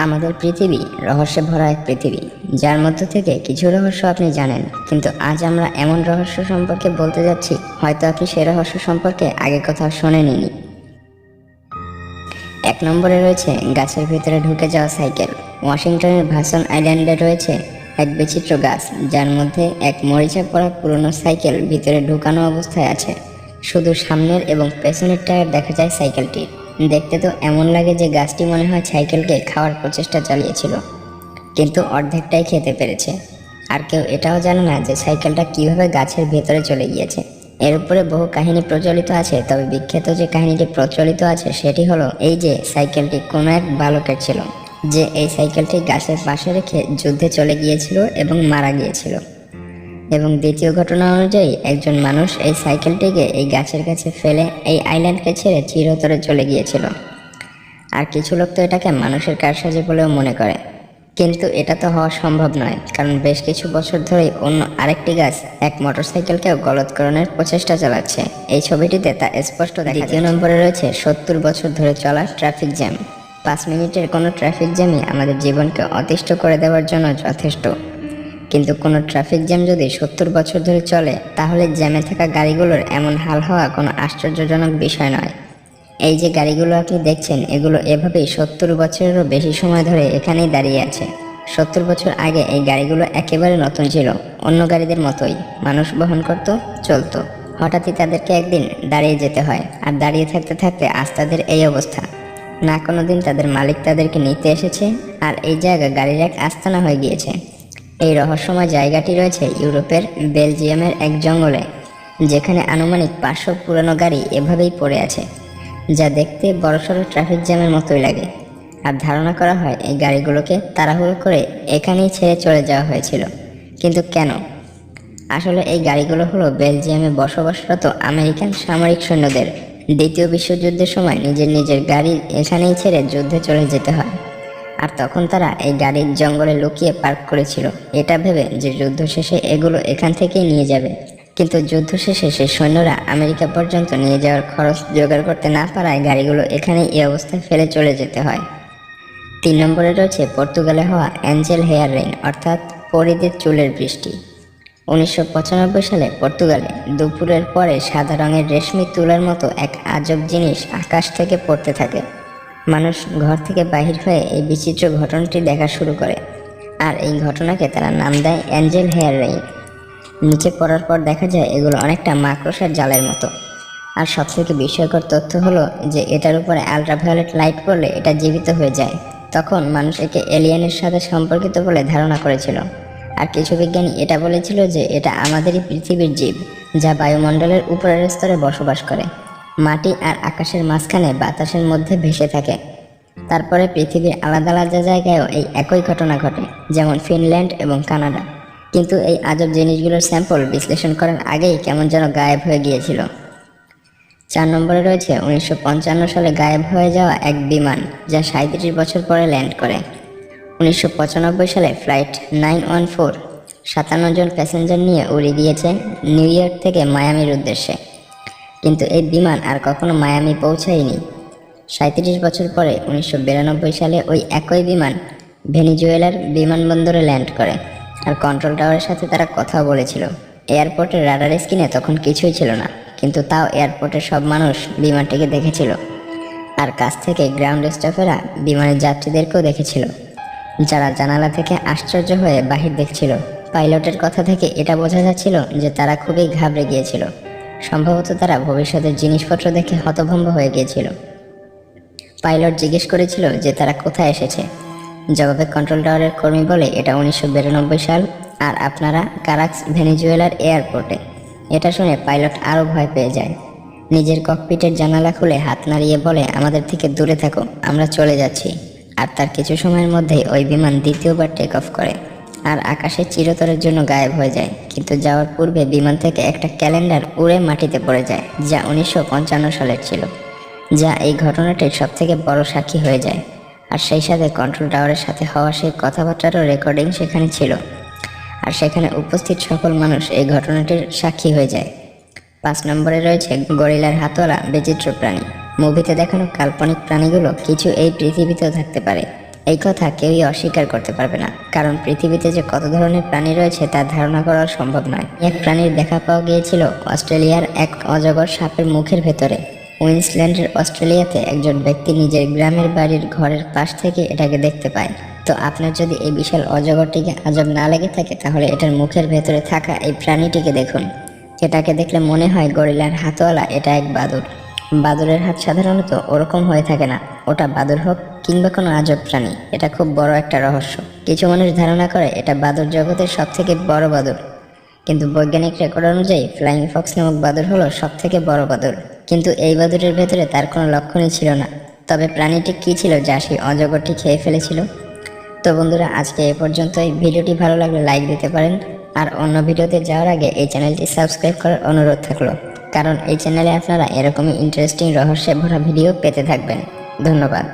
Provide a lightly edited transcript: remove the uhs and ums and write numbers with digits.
আমাদের পৃথিবী রহস্যে ভরা এক পৃথিবী, যার মধ্য থেকে কিছু রহস্য আপনি জানেন, কিন্তু আজ আমরা এমন রহস্য সম্পর্কে বলতে যাচ্ছি হয়তো আপনি সেই রহস্য সম্পর্কে আগে কোথাও শোনেননি। 1 নম্বরে রয়েছে গাছের ভিতরে ঢুকে যাওয়া সাইকেল। ওয়াশিংটনের ভার্সন আইল্যান্ডে রয়েছে এক বিচিত্র গাছ, যার মধ্যে এক মরিচা পড়া পুরনো সাইকেল ভিতরে ঢুকানো অবস্থায় আছে। শুধু সামনের এবং পেছনের টায়ার দেখা যায় সাইকেলটির। দেখতে তো এমন লাগে যে গাছটি মনে হয় সাইকেলকে খাওয়ার প্রচেষ্টা চালিয়েছিল, কিন্তু অর্ধেকটাই খেতে পেরেছে। আর কেউ এটাও জানে না যে সাইকেলটা কিভাবে গাছের ভেতরে চলে গিয়েছে। এর উপরে বহু কাহিনী প্রচলিত আছে, তবে বিখ্যাত যে কাহিনীটি প্রচলিত আছে সেটি হলো এই যে সাইকেলটি কোনো এক বালকের ছিল, যে এই সাইকেলটি গাছের পাশে রেখে যুদ্ধে চলে গিয়েছিল এবং মারা গিয়েছিল। এবং দ্বিতীয় ঘটনা অনুযায়ী একজন মানুষ এই সাইকেলটিকে এই গাছের কাছে ফেলে এই আইল্যান্ডকে ছেড়ে চিরতরে চলে গিয়েছিল। আর কিছু লোক তো এটাকে মানুষের কারসাজি বলেও মনে করে, কিন্তু এটা তো হওয়া সম্ভব নয়, কারণ বেশ কিছু বছর ধরেই অন্য আরেকটি গাছ এক মোটরসাইকেলকেও গলৎকরণের প্রচেষ্টা চালাচ্ছে। এই ছবিটিতে তা স্পষ্ট দেখা যায়। 2 নম্বরে রয়েছে 70 বছর ধরে চলা ট্রাফিক জ্যাম। 5 মিনিটের কোনো ট্রাফিক জ্যামই আমাদের জীবনকে অতিষ্ঠ করে দেওয়ার জন্য যথেষ্ট, কিন্তু কোনো ট্রাফিক জ্যাম যদি 70 বছর ধরে চলে, তাহলে জ্যামে থাকা গাড়িগুলোর এমন হাল হওয়া কোনো আশ্চর্যজনক বিষয় নয়। এই যে গাড়িগুলো আপনি দেখছেন, এগুলো এভাবেই 70 বছরেরও বেশি সময় ধরে এখানেই দাঁড়িয়ে আছে। 70 বছর আগে এই গাড়িগুলো একেবারে নতুন ছিল, অন্য গাড়িদের মতোই মানুষ বহন করত, চলতো। হঠাৎই তাদেরকে একদিন দাঁড়িয়ে যেতে হয়, আর দাঁড়িয়ে থাকতে থাকতে আজ তাদের এই অবস্থা। না কোনো দিন তাদের মালিক তাদেরকে নিতে এসেছে, আর এই জায়গা গাড়ির এক আস্তানা হয়ে গিয়েছে। এই রহস্যময় জায়গাটি রয়েছে ইউরোপের বেলজিয়ামের এক জঙ্গলে, যেখানে আনুমানিক 500 পুরনো গাড়ি এভাবেই পড়ে আছে, যা দেখতে বড়সড় ট্রাফিক জ্যামের মতোই লাগে। আর ধারণা করা হয় এই গাড়িগুলোকে তাড়াহুড়ো করে এখানেই ছেড়ে চলে যাওয়া হয়েছিল। কিন্তু কেন? আসলে এই গাড়িগুলো হলো বেলজিয়ামে বসবাসরত আমেরিকান সামরিক সৈন্যদের। দ্বিতীয় বিশ্বযুদ্ধের সময় নিজের গাড়ি এখানেই ছেড়ে যুদ্ধে চলে যেতে হয়, আর তখন তারা এই গাড়ির জঙ্গলে লুকিয়ে পার্ক করেছিল, এটা ভেবে যে যুদ্ধ শেষে এগুলো এখান থেকেই নিয়ে যাবে। কিন্তু যুদ্ধ শেষে সেই সৈন্যরা আমেরিকা পর্যন্ত নিয়ে যাওয়ার খরচ জোগাড় করতে না পারায় গাড়িগুলো এখানেই এই অবস্থায় ফেলে চলে যেতে হয়। 3 নম্বরে রয়েছে পর্তুগালে হওয়া অ্যাঞ্জেল হেয়ার রেইন, অর্থাৎ পরীদের চুলের বৃষ্টি। 1995 সালে পর্তুগালে দুপুরের পরে সাদা রঙের রেশমি তুলার মতো এক আজব জিনিস আকাশ থেকে পড়তে থাকে। মানুষ ঘর থেকে বাহির হয়ে এই বিচিত্র ঘটনাটি দেখা শুরু করে, আর এই ঘটনাকে তারা নাম দেয় অ্যাঞ্জেল হেয়ার রেইন। নিচে পড়ার পর দেখা যায় এগুলো অনেকটা মাকড়সার জালের মতো। আর সবথেকে বিস্ময়কর তথ্য হলো যে এটার উপরে আলট্রাভায়োলেট লাইট পড়লে এটা জীবিত হয়ে যায়। তখন মানুষ একে এলিয়েনের সাথে সম্পর্কিত বলে ধারণা করেছিল, আর কিছু বিজ্ঞানী এটা বলেছিল যে এটা আমাদেরই পৃথিবীর জীব, যা বায়ুমণ্ডলের উপরের স্তরে বসবাস করে, মাটি আর আকাশের মাঝখানে বাতাসের মধ্যে ভেসে থাকে। তারপরে পৃথিবীর আলাদা আলাদা জায়গায়ও এই একই ঘটনা ঘটে, যেমন ফিনল্যান্ড এবং কানাডা। কিন্তু এই আজব জিনিসগুলোর স্যাম্পল বিশ্লেষণ করার আগেই কেমন যেন গায়েব হয়ে গিয়েছিল। 4 নম্বরে রয়েছে 1955 সালে গায়েব হয়ে যাওয়া এক বিমান, যা 37 বছর পরে ল্যান্ড করে। 1995 সালে ফ্লাইট 914 57 জন প্যাসেঞ্জার নিয়ে উড়ে গিয়েছে নিউ ইয়র্ক থেকে মায়ামির উদ্দেশ্যে, কিন্তু এই বিমান আর কখনো মায়ামি পৌঁছায়নি। 37 বছর পরে 1992 সালে ওই একই বিমান ভেনিজুয়েলার বিমানবন্দরে ল্যান্ড করে, আর কন্ট্রোল টাওয়ারের সাথে তারা কথা বলেছিল। এয়ারপোর্টের রাডার স্ক্রিনে তখন কিছুই ছিল না, কিন্তু তাও এয়ারপোর্টের সব মানুষ বিমানটিকে দেখেছিল, আর কাছ থেকে গ্রাউন্ড স্টাফেরা বিমানের যাত্রীদেরকেও দেখেছিল, যারা জানালা থেকে আশ্চর্য হয়ে বাহির দেখছিল। পাইলটের কথা থেকে এটা বোঝা যাচ্ছিল যে তারা খুবই ঘাবড়ে গিয়েছিল। সম্ভবত তারা ভবিষ্যতের জিনিসপত্র দেখে হতভম্ব হয়ে গিয়েছিল। পাইলট জিজ্ঞেস করেছিল যে তারা কোথায় এসেছে। জবাবে কন্ট্রোল টাওয়ারের কর্মী বলে এটা 1992 সাল, আর আপনারা কারাক্স ভেনিজুয়েলার এয়ারপোর্টে। এটা শুনে পাইলট আরও ভয় পেয়ে যায়। নিজের ককপিটের জানালা খুলে হাত নাড়িয়ে বলে, আমাদের থেকে দূরে থাকো, আমরা চলে যাচ্ছি। আর তার কিছু সময়ের মধ্যেই ওই বিমান দ্বিতীয়বার টেক অফ করে, আর আকাশে চিরতরের জন্য গায়েব হয়ে যায়। কিন্তু যাওয়ার পূর্বে বিমান থেকে একটা ক্যালেন্ডার উড়ে মাটিতে পড়ে যায়, যা 1955 সালের ছিল, যা এই ঘটনাটির সবথেকে বড় সাক্ষী হয়ে যায়। আর সেই সাথে কন্ট্রোল টাওয়ারের সাথে হওয়া সেই কথাবার্তারও রেকর্ডিং সেখানে ছিল, আর সেখানে উপস্থিত সকল মানুষ এই ঘটনাটির সাক্ষী হয়ে যায়। 5 নম্বরে রয়েছে গরিলার হাতওয়ালা বিচিত্র প্রাণী। মুভিতে দেখানো কাল্পনিক প্রাণীগুলো কিছু এই পৃথিবীতেও থাকতে পারে, এই কথা কেউই অস্বীকার করতে পারবে না, কারণ পৃথিবীতে যে কত ধরনের প্রাণী রয়েছে তা ধারণা করা সম্ভব নয়। এক প্রাণীর দেখা পাওয়া গিয়েছিল অস্ট্রেলিয়ার এক অজগর সাপের মুখের ভেতরে। কুইন্সল্যান্ডের অস্ট্রেলিয়াতে একজন ব্যক্তি নিজের গ্রামের বাড়ির ঘরের পাশ থেকে এটাকে দেখতে পায়। তো আপনার যদি এই বিশাল অজগরটিকে আজব না লেগে থাকে, তাহলে এটার মুখের ভেতরে থাকা এই প্রাণীটিকে দেখুন। এটাকে দেখলে মনে হয় গরিলার হাতওয়ালা এটা এক বাদুড়। বাদুড়ের হাত সাধারণত ওরকম হয়ে থাকে না, ওটা বাদুড় হোক কিংবা কোনো আজব প্রাণী, এটা খুব বড় একটা রহস্য। কিছু মানুষ ধারণা করে এটা বাদুড় জগতের সব থেকে বড় বাদুড়, কিন্তু বৈজ্ঞানিক রেকর্ড অনুযায়ী ফ্লাইং ফক্স নামক বাদুড় হলো সব থেকে বড় বাদুড়। কিন্তু এই বাদুড়ের ভেতরে তার কোনো লক্ষণই ছিল না। তবে প্রাণীটি কী ছিল যা সেই অজগরটি খেয়ে ফেলেছিল? তো বন্ধুরা, আজকে এ পর্যন্তই। ভিডিওটি ভালো লাগলে লাইক দিতে পারেন, আর অন্য ভিডিওতে যাওয়ার আগে এই চ্যানেলটি সাবস্ক্রাইব করার অনুরোধ থাকলো, কারণ এই চ্যানেলে আপনারা এরকমই ইন্টারেস্টিং রহস্যে ভরা ভিডিও পেতে থাকবেন। ধন্যবাদ।